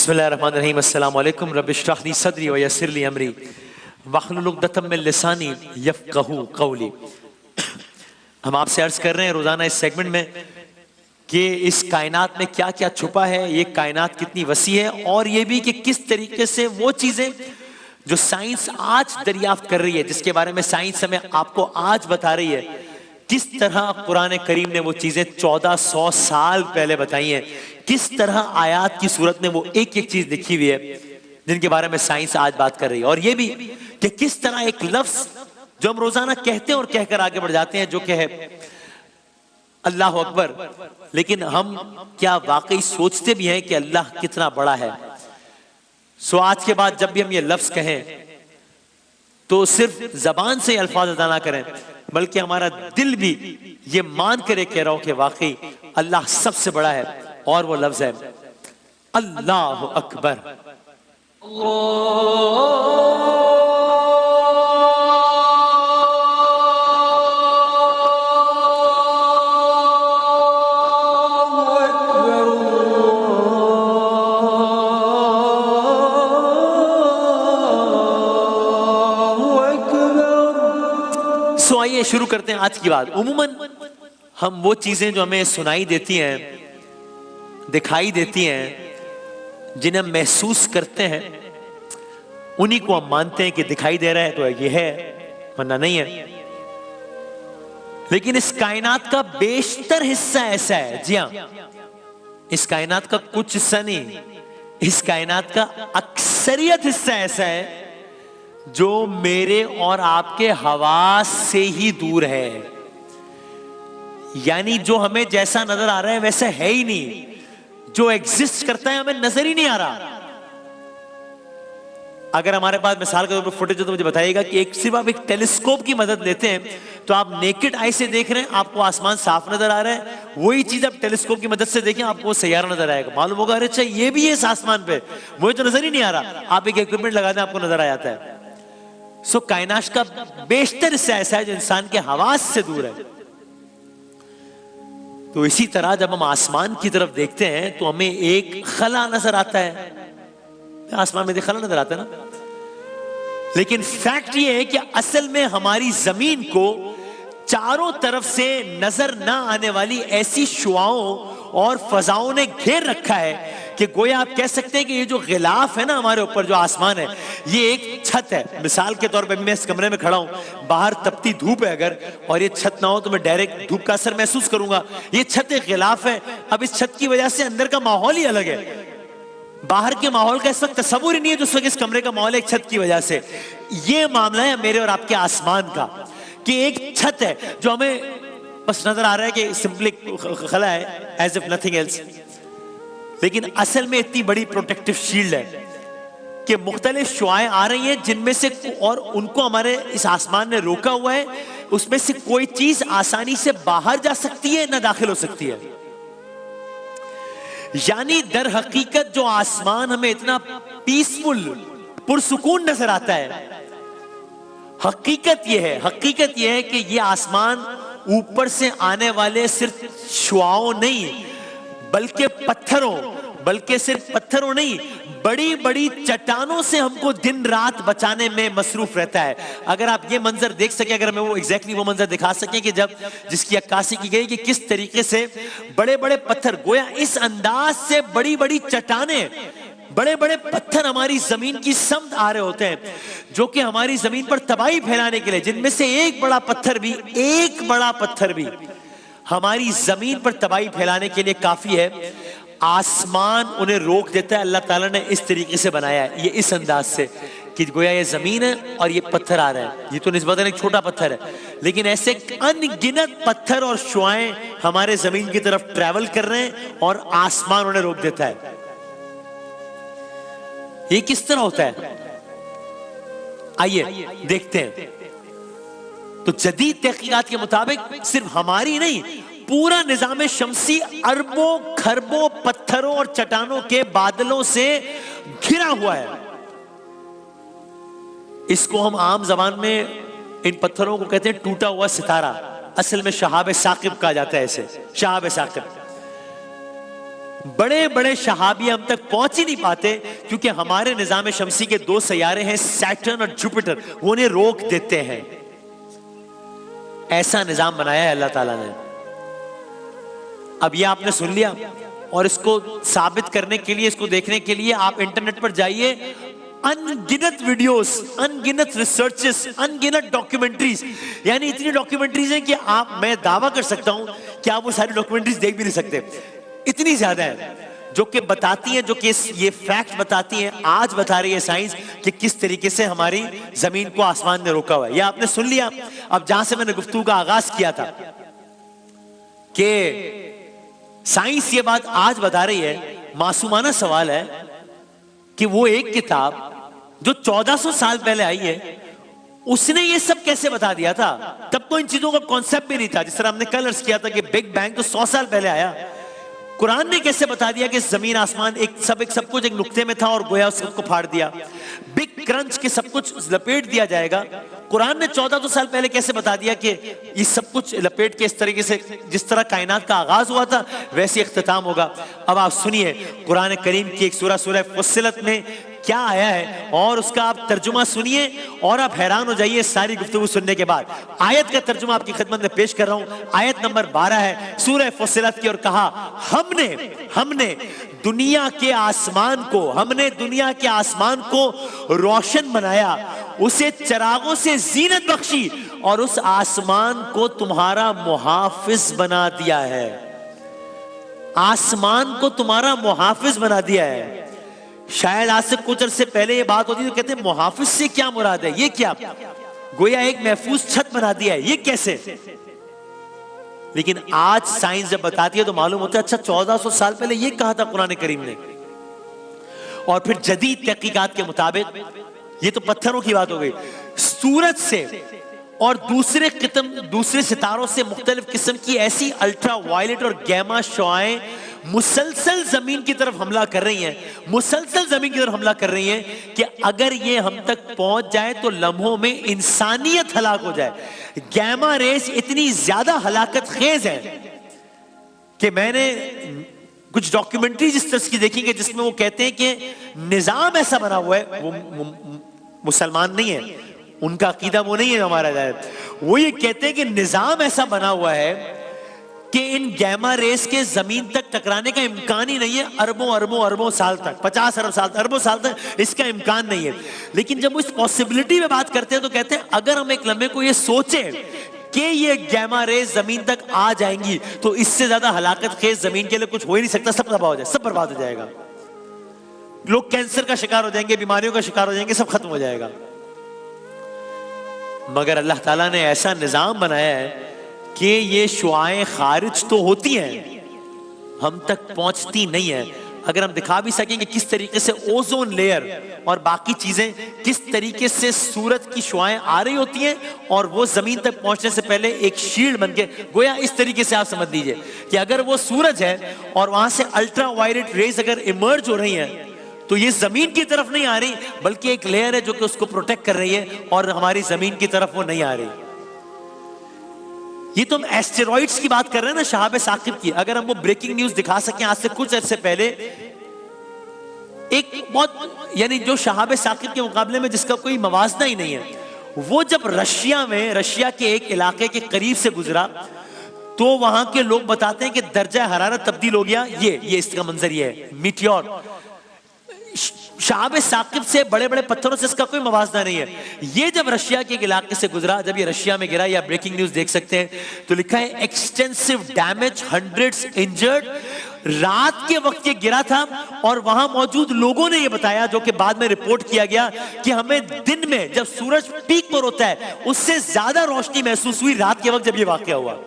बिस्मिल्लाहिर्रहमानिर्रहीम। अस्सलामु अलैकुम। रब्बि इश्रह ली सदरी व यस्सिर ली अमरी वहलुल उक़दतम मिन लिसानी यफ़क़हू क़ौली। हम आपसे अर्ज कर रहे हैं रोजाना इस सेगमेंट में कि इस कायनात में क्या क्या छुपा है, ये कायनात कितनी वसी है, और ये भी कि किस तरीके से वो चीजें जो साइंस आज दरियाफ्त कर रही है, जिसके बारे में साइंस हमें आपको आज बता रही है, किस तरह कुरान करीम ने वो चीजें 1400 साल पहले बताई हैं, किस तरह आयात की सूरत में वो एक एक चीज लिखी हुई है जिनके बारे में साइंस आज बात कर रही है। और ये भी कि किस तरह एक लफ्ज जो हम रोजाना कहते हैं और कहकर आगे बढ़ जाते हैं, जो कि है अल्लाह अकबर, लेकिन हम क्या वाकई सोचते भी हैं कि अल्लाह कितना बड़ा है। सो आज के बाद जब भी हम ये लफ्ज कहें तो सिर्फ जबान से अल्फाज अदा ना करें, बल्कि हमारा दिल भी ये मान कर कह रहा हो कि वाकई अल्लाह सबसे बड़ा है, और वो लफ्ज है अल्लाह अकबर। सो आइए शुरू करते हैं आज की बात। उम्मन हम वो चीजें जो हमें सुनाई देती हैं, दिखाई देती हैं, जिन्हें हम महसूस करते हैं, उन्हीं को हम मानते हैं कि दिखाई दे रहा है तो ये है, वरना नहीं है। लेकिन इस कायनात का बेशतर हिस्सा ऐसा है, जी हां, इस कायनात का कुछ हिस्सा नहीं, इस कायनात का अक्सरियत हिस्सा ऐसा है जो मेरे और आपके हवास से ही दूर है। यानी जो हमें जैसा नजर आ रहा है वैसा है ही नहीं, जो एग्जिस्ट करता है हमें नजर ही नहीं आ रहा। अगर हमारे पास मिसाल के तौर पर फुटेज हो तो मुझे बताइएगा कि सिर्फ आप एक टेलीस्कोप की मदद लेते हैं तो आप नेकेड आई से देख रहे हैं, आपको आसमान साफ नजर आ रहा है, वही चीज आप टेलीस्कोप की मदद से देखें आपको सैयारा नजर आएगा, मालूम होगा अरे अच्छा ये भी है इस आसमान पे, मुझे तो नजर ही नहीं आ रहा। आप एक इक्विपमेंट लगा दें आपको नजर आ जाता है। सो कायनात का बेशतर हिस्सा ऐसा है जो इंसान के हवास से दूर है। तो इसी तरह जब हम आसमान की तरफ देखते हैं तो हमें एक खला नजर आता है, आसमान में खला नजर आता है ना, लेकिन फैक्ट ये है कि असल में हमारी जमीन को चारों तरफ से नजर ना आने वाली ऐसी शुआओं और फजाओं ने घेर रखा है कि गोया आप कह सकते हैं कि ये जो गिलाफ है ना हमारे ऊपर, जो आसमान है, ये एक छत है। मिसाल के तौर पे मैं इस कमरे में खड़ा हूं, बाहर तपती धूप है अगर, और ये छत ना हो तो मैं डायरेक्ट धूप का असर महसूस करूंगा। ये छत एक गिलाफ है। अब इस छत की वजह से अंदर का माहौल ही अलग है, बाहर के माहौल का इस वक्त तस्वुर ही नहीं है जो इस वक्त इस कमरे का माहौल है, एक छत की वजह से। ये मामला है मेरे और आपके आसमान का कि एक छत है जो हमें बस नजर आ रहा है कि सिंपली खला है, एज इफ नथिंग एल्स, लेकिन असल में इतनी बड़ी प्रोटेक्टिव शील्ड है कि मुख्तलिफ शुआएं आ रही हैं जिनमें से, और उनको हमारे इस आसमान ने रोका हुआ है, उसमें से कोई चीज आसानी से बाहर जा सकती है ना दाखिल हो सकती है। यानी दर हकीकत जो आसमान हमें इतना पीसफुल पुरसुकून नजर आता है, हकीकत यह है कि यह आसमान ऊपर से आने वाले सिर्फ शुआओं नहीं, बल्कि सिर्फ पत्थरों नहीं, बड़ी बड़ी चट्टानों से हमको दिन रात बचाने में मसरूफ रहता है। अगर आप ये मंजर देख सके, अगर मैं वो एग्जैक्टली वो मंजर दिखा सके कि जब जिसकी अक्कासी की गई कि किस तरीके से बड़े बड़े पत्थर, गोया इस अंदाज से बड़ी बड़ी चट्टानें, बड़े बड़े पत्थर हमारी जमीन की समत आ रहे होते हैं, जो कि हमारी जमीन पर तबाही फैलाने के लिए, जिनमें से एक बड़ा पत्थर भी हमारी जमीन पर तबाही फैलाने के लिए काफी है। आसमान उन्हें रोक देता है। अल्लाह ताला ने इस तरीके से बनाया है, ये इस अंदाज से कि गोया ये जमीन है और ये पत्थर आ रहा है। ये तो निस्बतन एक छोटा पत्थर है, लेकिन ऐसे अनगिनत पत्थर और शुआएं हमारे जमीन की तरफ ट्रैवल कर रहे हैं और आसमान उन्हें रोक देता है। ये किस तरह होता है, आइए देखते हैं। तो जदीद तहकीकात के मुताबिक सिर्फ हमारी नहीं, पूरा निजाम शमसी अरबों खरबों पत्थरों और चट्टानों के बादलों से घिरा हुआ है। इसको हम आम जबान में इन पत्थरों को कहते हैं टूटा हुआ सितारा, असल में शहाब साकिब कहा जाता है इसे, शहाब साकिब। बड़े बड़े शहाबी हम तक पहुंच ही नहीं पाते क्योंकि हमारे निजाम शमसी के दो सैयारे हैं सैटर्न और जुपिटर, वो उन्हें रोक देते हैं। ऐसा निजाम बनाया है अल्लाह ताला ने। अब ये आपने सुन लिया, और इसको साबित करने के लिए, इसको देखने के लिए आप इंटरनेट पर जाइए, अनगिनत वीडियोस, अनगिनत रिसर्चेस, अनगिनत डॉक्यूमेंट्रीज, यानी इतनी डॉक्यूमेंट्रीज हैं कि मैं दावा कर सकता हूं कि आप वो सारी डॉक्यूमेंट्रीज देख भी नहीं सकते, इतनी ज्यादा है, जो कि बताती हैं, जो कि ये फैक्ट बताती हैं, आज बता रही है साइंस कि किस तरीके से हमारी जमीन को आसमान ने रोका हुआ है। ये आपने सुन लिया। अब जहां से मैंने गुफ्तगू का आगाज किया था कि साइंस ये बात आज बता रही है, मासूमाना सवाल है कि वो एक किताब जो 1400 साल पहले आई है, उसने ये सब कैसे बता दिया था? तब तो इन चीजों का कॉन्सेप्ट भी नहीं था। जिस तरह हमने कल अर्ज किया था कि बिग बैंग तो 100 साल पहले आया, कुरान ने कैसे बता दिया कि जमीन आसमान एक सब कुछ एक नुक्ते में था और गोया सबको फाड़ दिया, बिग क्रंच के सब कुछ लपेट दिया जाएगा। कुरान ने 1400 साल पहले कैसे बता दिया कि ये सब कुछ लपेट के इस तरीके से, जिस तरह कायनात का आगाज हुआ था वैसे इख्तिताम होगा। अब आप सुनिए कुरान करीम की एक सूरह फुस्सिलत में क्या आया है, और उसका आप तर्जुमा सुनिए और आप हैरान हो जाइए सारी गुफ्तगू सुनने के बाद। आयत का तर्जुमा आपकी खिदमत में पेश कर रहा हूं। आयत नंबर 12 है सूरह फुस्सिलत की, और कहा हमने दुनिया के आसमान को रोशन बनाया, उसे चरागों से जीनत बख्शी, और उस आसमान को तुम्हारा मुहाफिज बना दिया है। आसमान को तुम्हारा मुहाफिज बना दिया है। शायद आज से कुछ अरसे पहले ये बात होती तो कहते हैं मुहाफिज से क्या मुराद है, ये क्या, गोया एक महफूज छत बना दिया है, ये कैसे? लेकिन आज साइंस जब बताती है तो मालूम होता है अच्छा 1400 साल पहले ये कहा था कुरान करीम ने। और फिर जदीद तहकीकात के मुताबिक ये तो पत्थरों की बात हो गई, सूरज से और दूसरे सितारों से मुख्तलिफ किस्म की ऐसी अल्ट्रा वायलेट और गैमा शुआएं मुसलसल जमीन की तरफ हमला कर रही हैं, कि अगर ये हम तक पहुंच जाए तो लम्हों में इंसानियत हलाक हो जाए। गैमा रेस इतनी ज्यादा हलाकत खेज है कि मैंने कुछ डॉक्यूमेंट्री जिस तरह की देखी कि जिसमें वो कहते हैं कि निजाम ऐसा बना हुआ है, वो मुसलमान नहीं है, उनका अकीदा वो नहीं है हमारा, वो ये कहते हैं कि निजाम ऐसा बना हुआ है कि इन गैमा रेस के जमीन तक टकराने का इम्कान ही नहीं है। अरबों साल तक, 50 अरबों साल तक इसका इम्कान नहीं है। लेकिन जब वो इस पॉसिबिलिटी में बात करते हैं तो कहते हैं अगर हम एक लम्हे को ये सोचे कि ये गैमा रेस जमीन तक आ जाएंगी तो इससे ज्यादा हलाकत खेज जमीन के लिए कुछ हो ही नहीं सकता, सब तबाह हो जाए, सब बर्बाद हो जाएगा, लोग कैंसर का शिकार हो जाएंगे, बीमारियों का शिकार हो जाएंगे, सब खत्म हो जाएगा। मगर अल्लाह ताला ने ऐसा निजाम बनाया है कि ये शुआएं खारिज तो होती हैं, हम तक पहुंचती नहीं है। अगर हम दिखा भी सकेंगे किस तरीके से ओजोन लेयर और बाकी चीजें, किस तरीके से सूरज की शुआएं आ रही होती हैं और वो जमीन तक पहुंचने से पहले एक शील्ड बन के, गोया इस तरीके से आप समझ लीजिए कि अगर वो सूरज है और वहां से अल्ट्रा वायलेट रेज अगर इमर्ज हो रही हैं तो ये जमीन की तरफ नहीं आ रही, बल्कि एक लेयर है जो कि उसको प्रोटेक्ट कर रही है और हमारी जमीन की तरफ वो नहीं आ रही। ये तो हम एस्टेरॉइड्स की बात कर रहे हैं ना, शहाब साकिब की। अगर हम वो ब्रेकिंग न्यूज दिखा सकें, आज से कुछ अर्से पहले एक बहुत, यानी जो शहाब साकिब के मुकाबले में जिसका कोई मवाजना ही नहीं है, वो जब रशिया के एक इलाके के करीब से गुजरा तो वहां के लोग बताते हैं कि दर्जा हरारत तब्दील हो गया। ये इसका मंजर ये है, मीटियोर। शहाब साकिब से बड़े बड़े पत्थरों से इसका कोई मवाजना नहीं है। ये जब रशिया के इलाके से गुजरा, जब ये रशिया में गिरा, या ब्रेकिंग न्यूज देख सकते हैं तो लिखा है एक्सटेंसिव डैमेज, हंड्रेड्स इंजर्ड। रात के वक्त ये गिरा था और वहां मौजूद लोगों ने ये बताया, जो कि बाद में रिपोर्ट किया गया, कि हमें दिन में जब सूरज पीक पर होता है उससे ज्यादा रोशनी महसूस हुई रात के वक्त जब ये वाकया हुआ।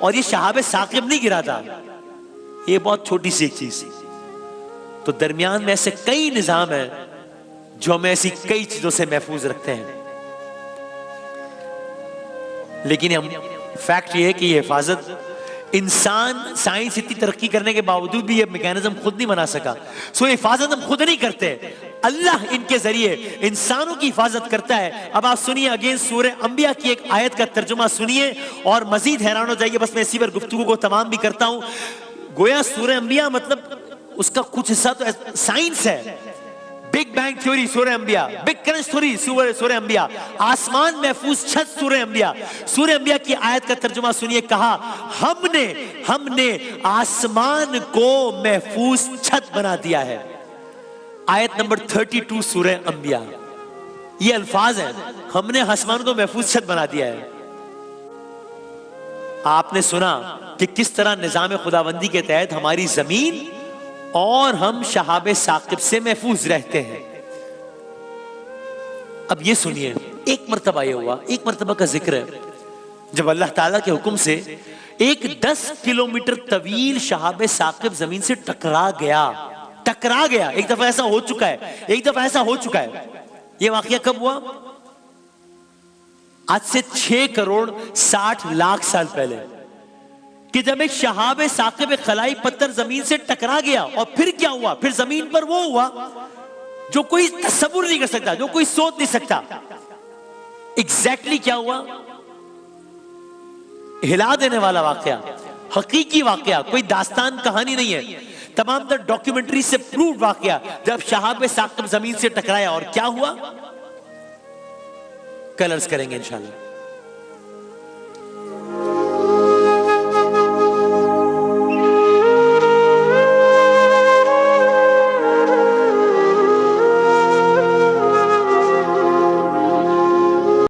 और ये शहाब साकिब नहीं गिरा था, ये बहुत छोटी सी एक चीज। तो दरमियान में ऐसे कई निजाम हैं जो हमें ऐसी कई चीजों से महफूज रखते हैं। लेकिन हम फैक्ट ये है कि ये हिफाजत इंसान, साइंस इतनी तरक्की करने के बावजूद भी ये मैकेनिज्म खुद नहीं बना सका। सो हिफाजत हम खुद नहीं करते, अल्लाह इनके जरिए इंसानों की हिफाजत करता है। अब आप सुनिए अगेन सूरह अंबिया की एक आयत का तर्जुमा सुनिए और मजीद हैरान हो जाइए। बस मैं इसी पर गुफ्तगू को तमाम भी करता हूं। गोया सूरह अंबिया मतलब उसका कुछ हिस्सा तो साइंस है। बिग बैंग थ्योरी सूरह अंबिया, बिग क्रंच थ्योरी सूरह अंबिया, आसमान महफूज छत सूरह अंबिया। सूरह अंबिया की आयत का तर्जुमा सुनिए, कहा हमने आसमान को महफूज छत बना दिया है। आयत नंबर 32 सूरह अंबिया, ये अल्फाज हैं, हमने आसमान को महफूज छत बना दिया है। आपने सुना कि किस तरह निजाम खुदाबंदी के तहत हमारी जमीन और हम शहाबे साकिब से महफूज रहते हैं। अब ये सुनिए, एक मर्तबा ये हुआ, एक मर्तबा का जिक्र है जब अल्लाह ताला के हुक्म से एक 10 किलोमीटर तवील शहाबे साकिब जमीन से टकरा गया। एक दफा ऐसा हो चुका है। ये वाकया कब हुआ? आज से 6 करोड़ 60 लाख साल पहले, कि जब एक शहाबे साकिब खलाई पत्थर जमीन से टकरा गया। और फिर क्या हुआ? फिर जमीन पर वो हुआ जो कोई तसव्वुर नहीं कर सकता, जो कोई सोच नहीं सकता। एग्जैक्टली क्या हुआ? हिला देने वाला वाकया, हकीकी वाकया, कोई दास्तान कहानी नहीं है, तमाम तर डॉक्यूमेंट्री से प्रूव वाकया। जब शहाबे साकिब जमीन से टकराया और क्या हुआ, कल अर्ज करेंगे इंशाल्लाह।